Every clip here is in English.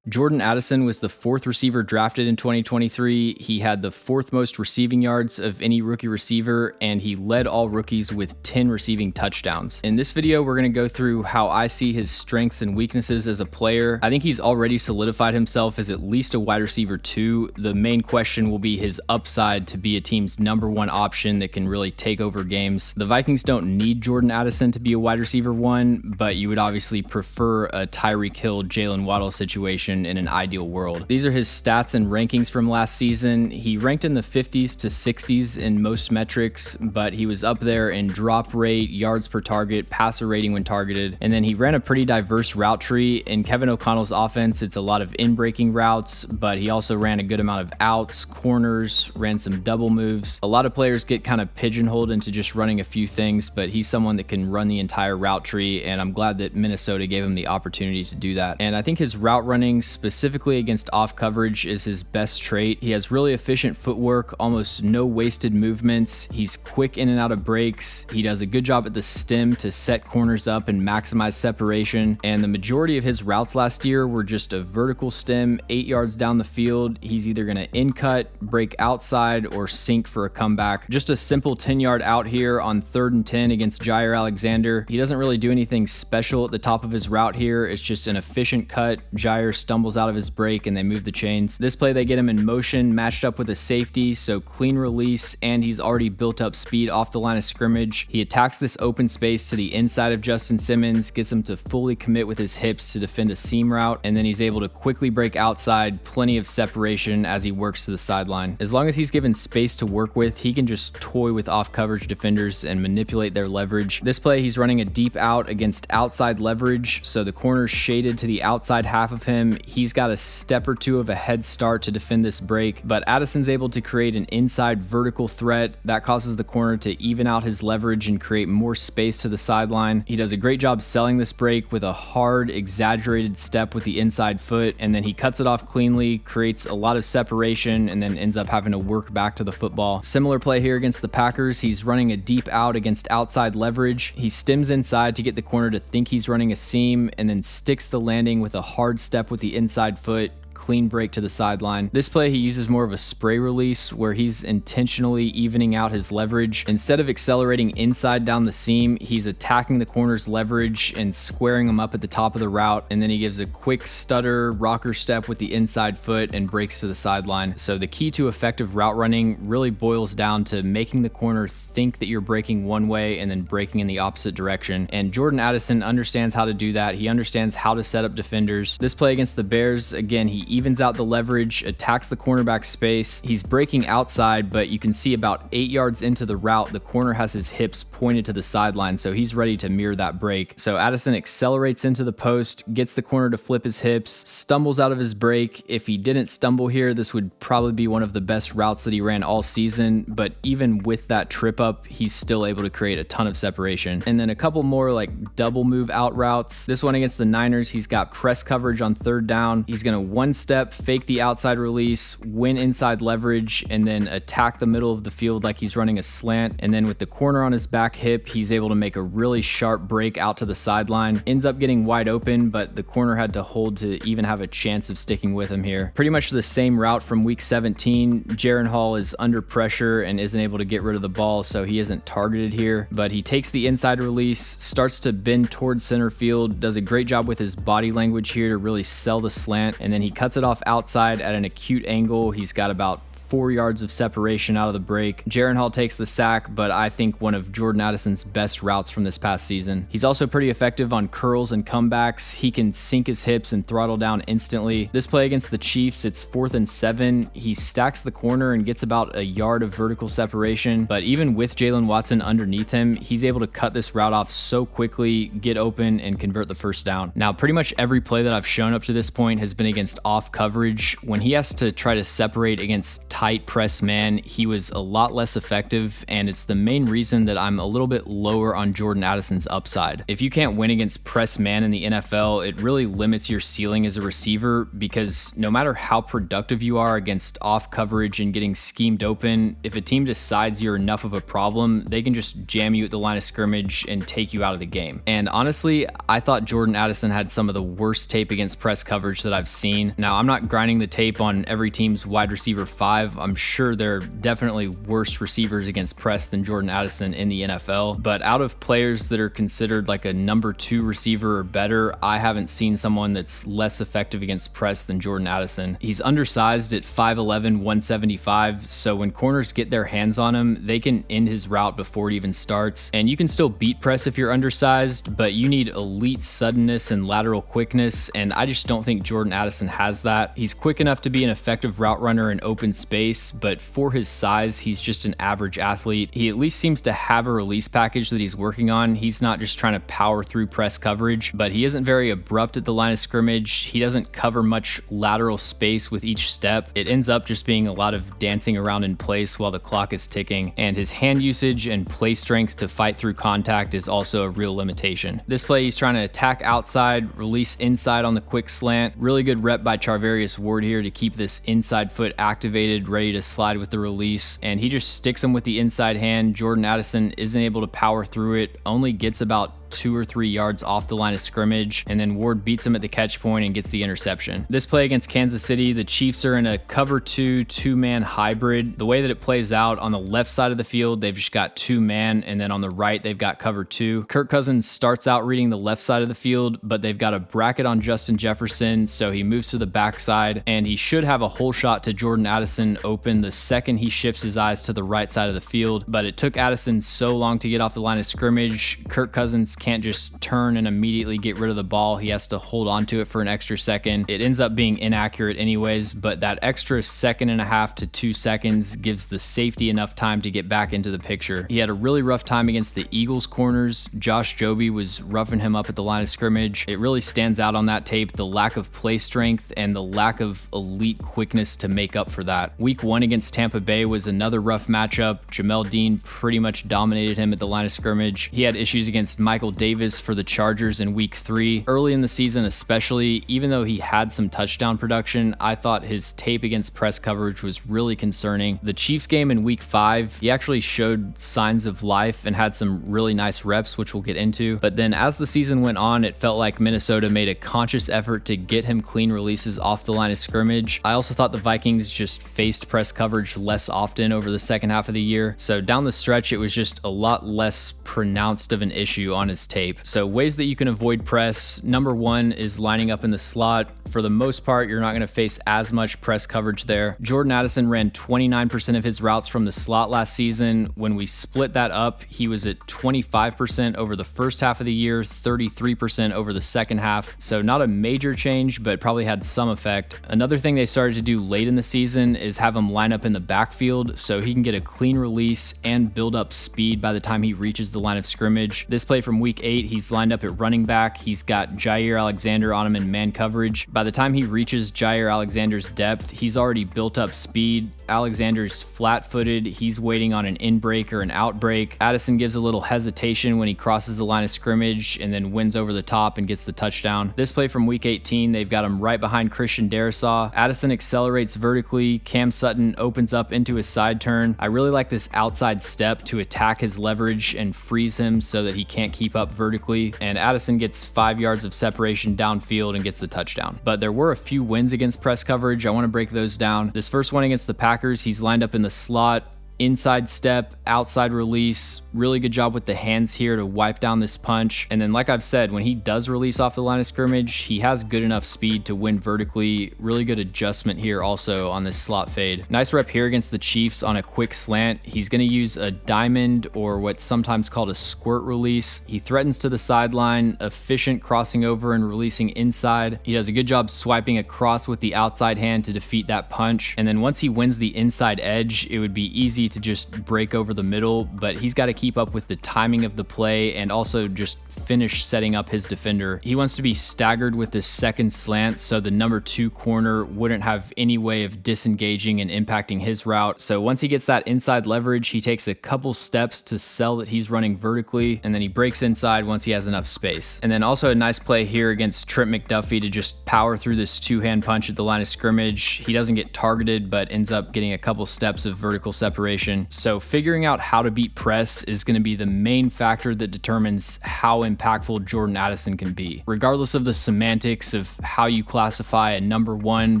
Jordan Addison was the fourth receiver drafted in 2023. He had the fourth most receiving yards of any rookie receiver, and he led all rookies with 10 receiving touchdowns. In this video, we're going to go through how I see his strengths and weaknesses as a player. I think he's already solidified himself as at least a wide receiver 2. The main question will be his upside to be a team's number 1 option that can really take over games. The Vikings don't need Jordan Addison to be a wide receiver 1, but you would obviously prefer a Tyreek Hill, Jalen Waddle situation in an ideal world. These are his stats and rankings from last season. He ranked in the 50s to 60s in most metrics, but he was up there in drop rate, yards per target, passer rating when targeted, and then he ran a pretty diverse route tree. In Kevin O'Connell's offense, it's a lot of in-breaking routes, but he also ran a good amount of outs, corners, ran some double moves. A lot of players get kind of pigeonholed into just running a few things, but he's someone that can run the entire route tree, and I'm glad that Minnesota gave him the opportunity to do that. And I think his route running, specifically against off coverage, is his best trait. He has really efficient footwork, almost no wasted movements. He's quick in and out of breaks. He does a good job at the stem to set corners up and maximize separation. And the majority of his routes last year were just a vertical stem 8 yards down the field. He's either going to in cut, break outside, or sink for a comeback. Just a simple 10-yard out here on 3rd and 10 against Jair Alexander. He doesn't really do anything special at the top of his route here. It's just an efficient cut. Jair stumbles out of his break and they move the chains. This play, they get him in motion, matched up with a safety, so clean release, and he's already built up speed off the line of scrimmage. He attacks this open space to the inside of Justin Simmons, gets him to fully commit with his hips to defend a seam route, and then he's able to quickly break outside, plenty of separation as he works to the sideline. As long as he's given space to work with, he can just toy with off coverage defenders and manipulate their leverage. This play, he's running a deep out against outside leverage, so the corner's shaded to the outside half of him. He's got a step or two of a head start to defend this break, but Addison's able to create an inside vertical threat that causes the corner to even out his leverage and create more space to the sideline. He does a great job selling this break with a hard, exaggerated step with the inside foot, and then he cuts it off cleanly, creates a lot of separation, and then ends up having to work back to the football. Similar play here against the Packers. He's running a deep out against outside leverage. He stems inside to get the corner to think he's running a seam, and then sticks the landing with a hard step with the inside foot. Clean break to the sideline. This play, he uses more of a spray release where he's intentionally evening out his leverage. Instead of accelerating inside down the seam, he's attacking the corner's leverage and squaring them up at the top of the route, and then he gives a quick stutter rocker step with the inside foot and breaks to the sideline. So the key to effective route running really boils down to making the corner think that you're breaking one way and then breaking in the opposite direction, and Jordan Addison understands how to do that. He understands how to set up defenders. This play against the Bears, again, he evens out the leverage, attacks the cornerback space. He's breaking outside, but you can see about 8 yards into the route, the corner has his hips pointed to the sideline, so he's ready to mirror that break. So Addison accelerates into the post, gets the corner to flip his hips, stumbles out of his break. If he didn't stumble here, this would probably be one of the best routes that he ran all season, but even with that trip up, he's still able to create a ton of separation. And then a couple more like double move out routes. This one against the Niners, he's got press coverage on 3rd down. He's going to one step, fake the outside release, win inside leverage, and then attack the middle of the field like he's running a slant. And then with the corner on his back hip, he's able to make a really sharp break out to the sideline. Ends up getting wide open, but the corner had to hold to even have a chance of sticking with him here. Pretty much the same route from week 17. Jaren Hall is under pressure and isn't able to get rid of the ball, so he isn't targeted here, but he takes the inside release, starts to bend towards center field, does a great job with his body language here to really sell the slant, and then he cuts it off outside at an acute angle. He's got about 4 yards of separation out of the break. Jaren Hall takes the sack, but I think one of Jordan Addison's best routes from this past season. He's also pretty effective on curls and comebacks. He can sink his hips and throttle down instantly. This play against the Chiefs, it's 4th and 7. He stacks the corner and gets about a yard of vertical separation, but even with Jalen Watson underneath him, he's able to cut this route off so quickly, get open, and convert the first down. Now, pretty much every play that I've shown up to this point has been against off coverage. When he has to try to separate against tight press man, he was a lot less effective, and it's the main reason that I'm a little bit lower on Jordan Addison's upside. If you can't win against press man in the NFL, it really limits your ceiling as a receiver, because no matter how productive you are against off coverage and getting schemed open, if a team decides you're enough of a problem, they can just jam you at the line of scrimmage and take you out of the game. And honestly, I thought Jordan Addison had some of the worst tape against press coverage that I've seen. Now, I'm not grinding the tape on every team's wide receiver 5. I'm sure there are definitely worse receivers against press than Jordan Addison in the NFL, but out of players that are considered like a number 2 receiver or better, I haven't seen someone that's less effective against press than Jordan Addison. He's undersized at 5'11", 175, so when corners get their hands on him, they can end his route before it even starts. And you can still beat press if you're undersized, but you need elite suddenness and lateral quickness, and I just don't think Jordan Addison has that. He's quick enough to be an effective route runner in open space, but for his size, he's just an average athlete. He at least seems to have a release package that he's working on. He's not just trying to power through press coverage, but he isn't very abrupt at the line of scrimmage. He doesn't cover much lateral space with each step. It ends up just being a lot of dancing around in place while the clock is ticking, and his hand usage and play strength to fight through contact is also a real limitation. This play, he's trying to attack outside, release inside on the quick slant. Really good rep by Charvarius Ward here to keep this inside foot activated, ready to slide with the release, and he just sticks him with the inside hand. Jordan Addison isn't able to power through it, only gets about 2 or 3 yards off the line of scrimmage, and then Ward beats him at the catch point and gets the interception. This play against Kansas City, the Chiefs are in a cover 2 2-man hybrid. The way that it plays out, on the left side of the field, they've just got 2-man, and then on the right, they've got cover 2. Kirk Cousins starts out reading the left side of the field, but they've got a bracket on Justin Jefferson, so he moves to the backside, and he should have a hole shot to Jordan Addison open the second he shifts his eyes to the right side of the field, but it took Addison so long to get off the line of scrimmage. Kirk Cousins can't just turn and immediately get rid of the ball. He has to hold on to it for an extra second. It ends up being inaccurate anyways, but that extra 1.5 to 2 seconds gives the safety enough time to get back into the picture. He had a really rough time against the Eagles corners. Josh Joby was roughing him up at the line of scrimmage. It really stands out on that tape, the lack of play strength and the lack of elite quickness to make up for that. Week 1 against Tampa Bay was another rough matchup. Jamel Dean pretty much dominated him at the line of scrimmage. He had issues against Michael Davis for the Chargers in week 3. Early in the season especially, even though he had some touchdown production, I thought his tape against press coverage was really concerning. The Chiefs game in week 5, he actually showed signs of life and had some really nice reps, which we'll get into. But then as the season went on, it felt like Minnesota made a conscious effort to get him clean releases off the line of scrimmage. I also thought the Vikings just faced press coverage less often over the second half of the year. So down the stretch, it was just a lot less pronounced of an issue on his tape. So ways that you can avoid press: number 1 is lining up in the slot. For the most part, you're not going to face as much press coverage there. Jordan Addison ran 29% of his routes from the slot last season. When we split that up, he was at 25% over the first half of the year, 33% over the second half. So not a major change, but probably had some effect. Another thing they started to do late in the season is have him line up in the backfield so he can get a clean release and build up speed by the time he reaches the line of scrimmage. This play from week 8, he's lined up at running back. He's got Jair Alexander on him in man coverage. By the time he reaches Jair Alexander's depth, he's already built up speed. Alexander's flat-footed. He's waiting on an in-break or an out-break. Addison gives a little hesitation when he crosses the line of scrimmage and then wins over the top and gets the touchdown. This play from week 18, they've got him right behind Christian Darrisaw. Addison accelerates vertically. Cam Sutton opens up into his side turn. I really like this outside step to attack his leverage and freeze him so that he can't keep up vertically, and Addison gets 5 yards of separation downfield and gets the touchdown. But there were a few wins against press coverage. I want to break those down. This first one against the Packers, he's lined up in the slot. Inside step, outside release, really good job with the hands here to wipe down this punch. And then like I've said, when he does release off the line of scrimmage, he has good enough speed to win vertically. Really good adjustment here also on this slot fade. Nice rep here against the Chiefs on a quick slant. He's going to use a diamond, or what's sometimes called a squirt release. He threatens to the sideline, efficient crossing over and releasing inside. He does a good job swiping across with the outside hand to defeat that punch. And then once he wins the inside edge, it would be easy ability to just break over the middle, but he's got to keep up with the timing of the play and also just finish setting up his defender. He wants to be staggered with this second slant so the number 2 corner wouldn't have any way of disengaging and impacting his route. So once he gets that inside leverage, he takes a couple steps to sell that he's running vertically, and then he breaks inside once he has enough space. And then also a nice play here against Trent McDuffie to just power through this 2-hand punch at the line of scrimmage. He doesn't get targeted, but ends up getting a couple steps of vertical separation. So figuring out how to beat press is going to be the main factor that determines how impactful Jordan Addison can be. Regardless of the semantics of how you classify a number 1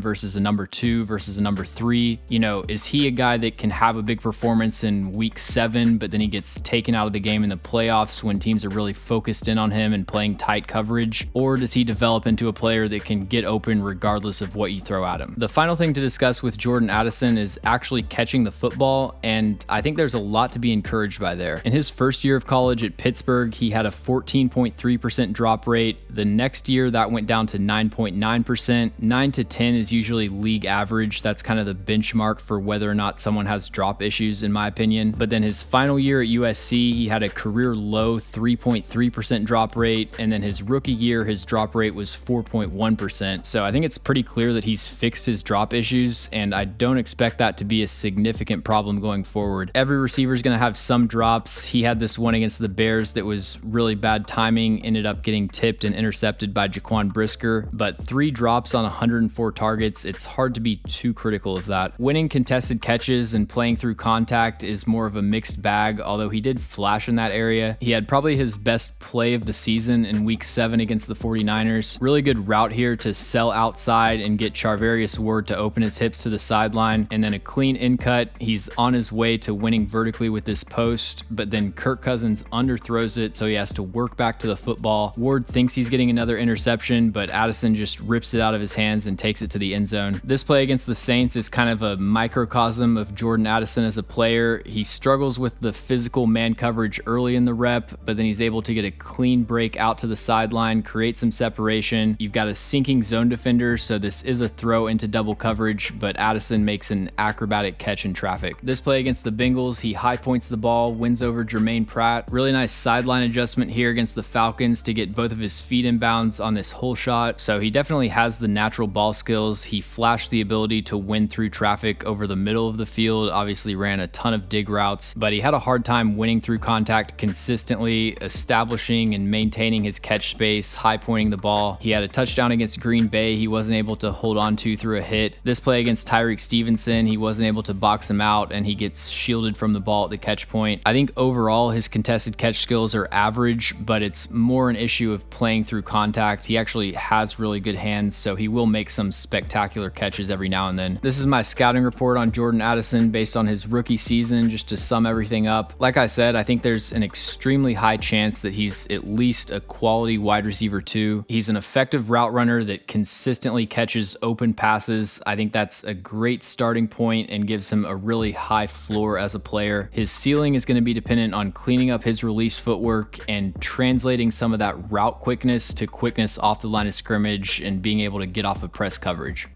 versus a number 2 versus a number 3, you know, is he a guy that can have a big performance in week 7, but then he gets taken out of the game in the playoffs when teams are really focused in on him and playing tight coverage? Or does he develop into a player that can get open regardless of what you throw at him? The final thing to discuss with Jordan Addison is actually catching the football, and I think there's a lot to be encouraged by there. In his first year of college at Pittsburgh, he had a 14.3% drop rate. The next year, that went down to 9.9%. 9 to 10 is usually league average. That's kind of the benchmark for whether or not someone has drop issues, in my opinion. But then his final year at USC, he had a career low 3.3% drop rate, and then his rookie year, his drop rate was 4.1%. So I think it's pretty clear that he's fixed his drop issues, and I don't expect that to be a significant problem going forward. Every receiver is going to have some drops. He had this one against the Bears that was really bad timing, ended up getting tipped and intercepted by Jaquan Brisker, but 3 drops on 104 targets, it's hard to be too critical of that. Winning contested catches and playing through contact is more of a mixed bag, although he did flash in that area. He had probably his best play of the season in week 7 against the 49ers. Really good route here to sell outside and get Charvarius Ward to open his hips to the sideline, and then a clean in cut. He's on his way to winning vertically with this post, but then Kirk Cousins underthrows it, so he has to work back to the football. Ward thinks he's getting another interception, but Addison just rips it out of his hands and takes it to the end zone. This play against the Saints is kind of a microcosm of Jordan Addison as a player. He struggles with the physical man coverage early in the rep, but then he's able to get a clean break out to the sideline, create some separation. You've got a sinking zone defender, so this is a throw into double coverage, but Addison makes an acrobatic catch in traffic. This play against the Bengals, he high points the ball, wins over Jermaine Pratt. Really nice sideline adjustment here against the Falcons to get both of his feet in bounds on this hole shot. So he definitely has the natural ball skills. He flashed the ability to win through traffic over the middle of the field, obviously ran a ton of dig routes, but he had a hard time winning through contact consistently, establishing and maintaining his catch space, high pointing the ball. He had a touchdown against Green Bay he wasn't able to hold on to through a hit. This play against Tyreek Stevenson, he wasn't able to box him out and he gets shielded from the ball at the catch point. I think overall his contested catch skills are average, but it's more an issue of playing through contact. He actually has really good hands, so he will make some spectacular catches every now and then. This is my scouting report on Jordan Addison based on his rookie season, just to sum everything up. Like I said, I think there's an extremely high chance that he's at least a quality wide receiver 2. He's an effective route runner that consistently catches open passes. I think that's a great starting point and gives him a really high floor as a player. His ceiling is going to be dependent on cleaning up his release footwork and translating some of that route quickness to quickness off the line of scrimmage and being able to get off of press coverage.